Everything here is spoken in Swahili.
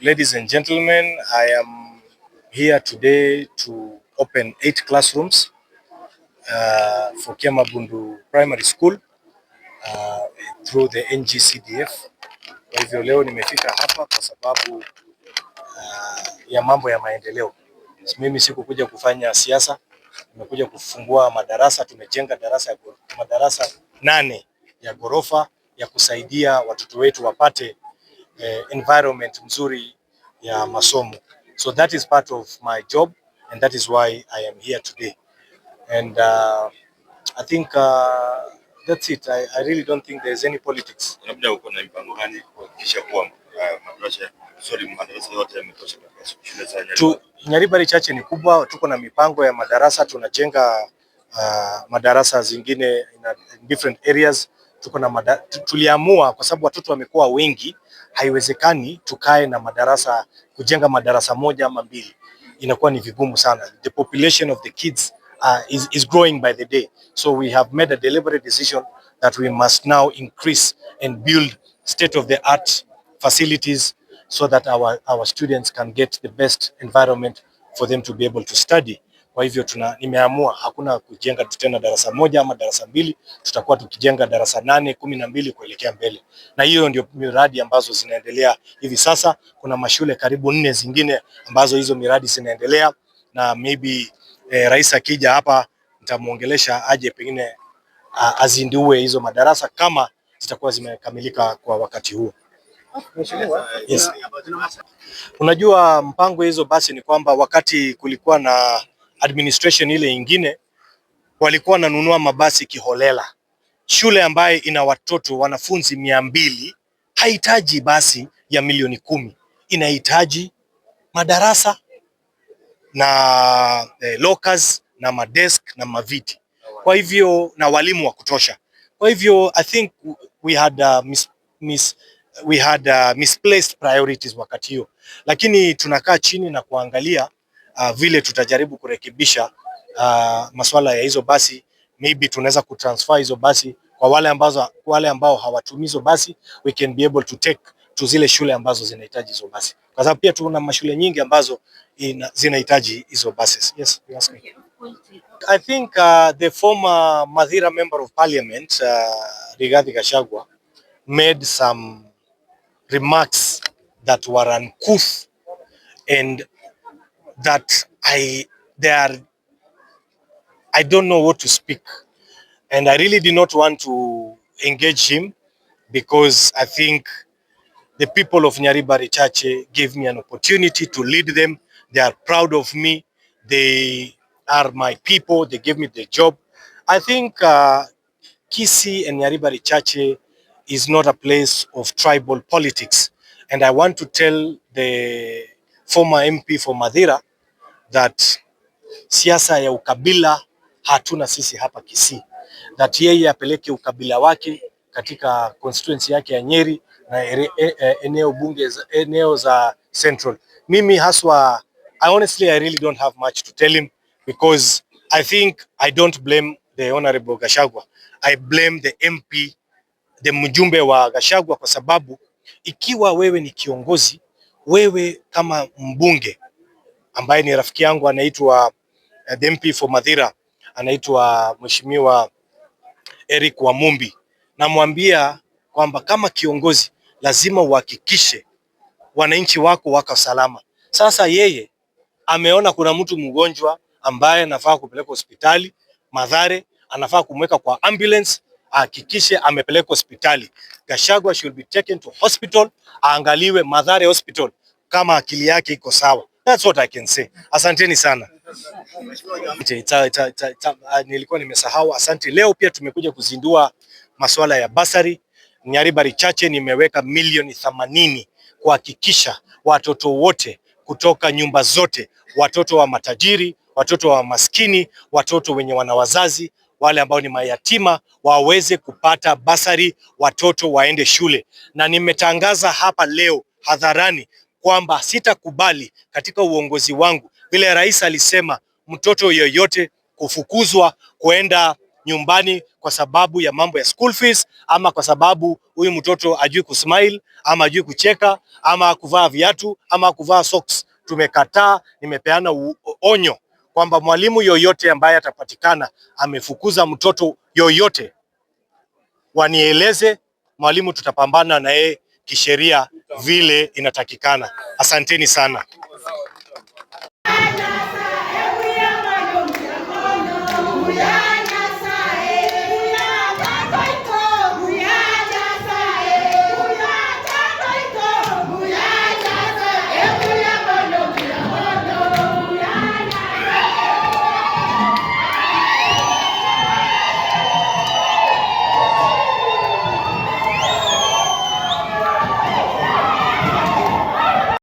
Ladies and gentlemen, I am here today to open 8 classrooms for Kiamabundu Primary School through the NGCDF. Kwa hivyo leo nimefika hapa kwa sababu ya mambo ya maendeleo. Mimi sikukuja kufanya siasa, nimekuja kufungua madarasa. Tumejenga madarasa 8 ya ghorofa ya kusaidia watoto wetu wapate environment mzuri ya masomo. So that is part of my job and that is why I am here today. And I think that's it. I really don't think there's any politics. Labda uko na mpango gani kuhakikisha kuwa madarasa yote yametosha katika shule za Nyaribari? Nyaribari chache ni kubwa, tuko na mipango ya madarasa, tunajenga madarasa zingine in different areas. Tuko na tuliamua kwa sababu watoto wamekuwa wengi, haiwezekani tukae na madarasa, kujenga madarasa moja ama mbili, inakuwa ni vigumu sana. The population of the kids is growing by the day, so we have made a deliberate decision that we must now increase and build state-of-the-art facilities so that our students can get the best environment for them to be able to study. Kwa hivyo nimeamua hakuna kujenga tena darasa moja ama darasa mbili, tutakuwa tukijenga darasa 8, 12 kuelekea mbele. Na hiyo ndio miradi ambazo zinaendelea hivi sasa. Kuna mashule karibu 4 zingine ambazo hizo miradi zinaendelea, na maybe rais akija hapa nitamuongelesha aje pengine azindue hizo madarasa kama zitakuwa zimekamilika kwa wakati huo. Yes. Unajua mpango hizo basi ni kwamba wakati kulikuwa na administration ile ingine, walikuwa wananunua mabasi kiholela. Shule ambaye ina wanafunzi 200 haihitaji basi ya milioni 10, inahitaji madarasa na lockers na madesk na maviti, kwa hivyo na walimu wa kutosha. Kwa hivyo I think we had misplaced priorities wakati hiyo, lakini tunakaa chini na kuangalia vile tutajaribu kurekebisha masuala ya hizo basi. Maybe tunaweza kutransfer hizo basi kwa wale ambao hawatumii hizo basi, we can be able to take to zile shule ambazo zinahitaji hizo basi, kwa sababu pia tuna mashule nyingi ambazo zinahitaji hizo buses. Yes, you ask me. I think the former Mathira member of parliament, Rigathi Gachagua, made some remarks that were uncouth and that I don't know what to speak, and I really did not want to engage him because I think the people of Nyaribari Chache gave me an opportunity to lead them. They are proud of me. They are my people. They gave me the job. I think Kisii and Nyaribari Chache is not a place of tribal politics. And I want to tell the former MP for Mathira that siasa ya ukabila hatuna sisi hapa Kisii. That yeye apeleke ukabila wake katika constituency yake ya Nyeri na eneo za Central. Mimi haswa, I really don't have much to tell him because I think I don't blame the Honorable Gachagua. I blame the MP, the mjumbe wa Gachagua, kwa sababu ikiwa wewe ni kiongozi, wewe kama mbunge ambaye ni rafiki yangu anaitwa the MP for Mathira anaitwa Mheshimiwa Eric Wamumbi, namwambia kwamba kama kiongozi lazima uhakikishe wananchi wako wako salama. Sasa yeye ameona kuna mtu mgonjwa ambaye anafaa kupeleka hospitali Mathare, anafaa kumweka kwa ambulance, hakikishe amepeleka hospitali. Gachagua should be taken to hospital, aangaliwe Mathare hospital kama akili yake iko sawa. That's what I can say. Asanteni sana. Nilikuwa nimesahau, asante. Leo pia tumekuja kuzindua masuala ya basari. Nyaribari Chache nimeweka milioni 80 kuhakikisha watoto wote kutoka nyumba zote, watoto wa matajiri, watoto wa maskini, watoto wenye wana wazazi, wale ambao ni mayatima, waweze kupata basari, watoto waende shule. Na nimetangaza hapa leo hadharani kwamba sitakubali katika uongozi wangu, vile rais alisema, mtoto yoyote kufukuzwa kuenda nyumbani kwa sababu ya mambo ya school fees, ama kwa sababu huyu mtoto ajui kusmile ama ajui kucheka ama kuvaa viatu ama kuvaa socks. Tumekataa. Nimepeana onyo kwamba mwalimu yoyote ambaye atapatikana amefukuza mtoto yoyote, wanieleze. Mwalimu tutapambana na yeye kisheria vile inatakikana. Asanteni sana. Yeah.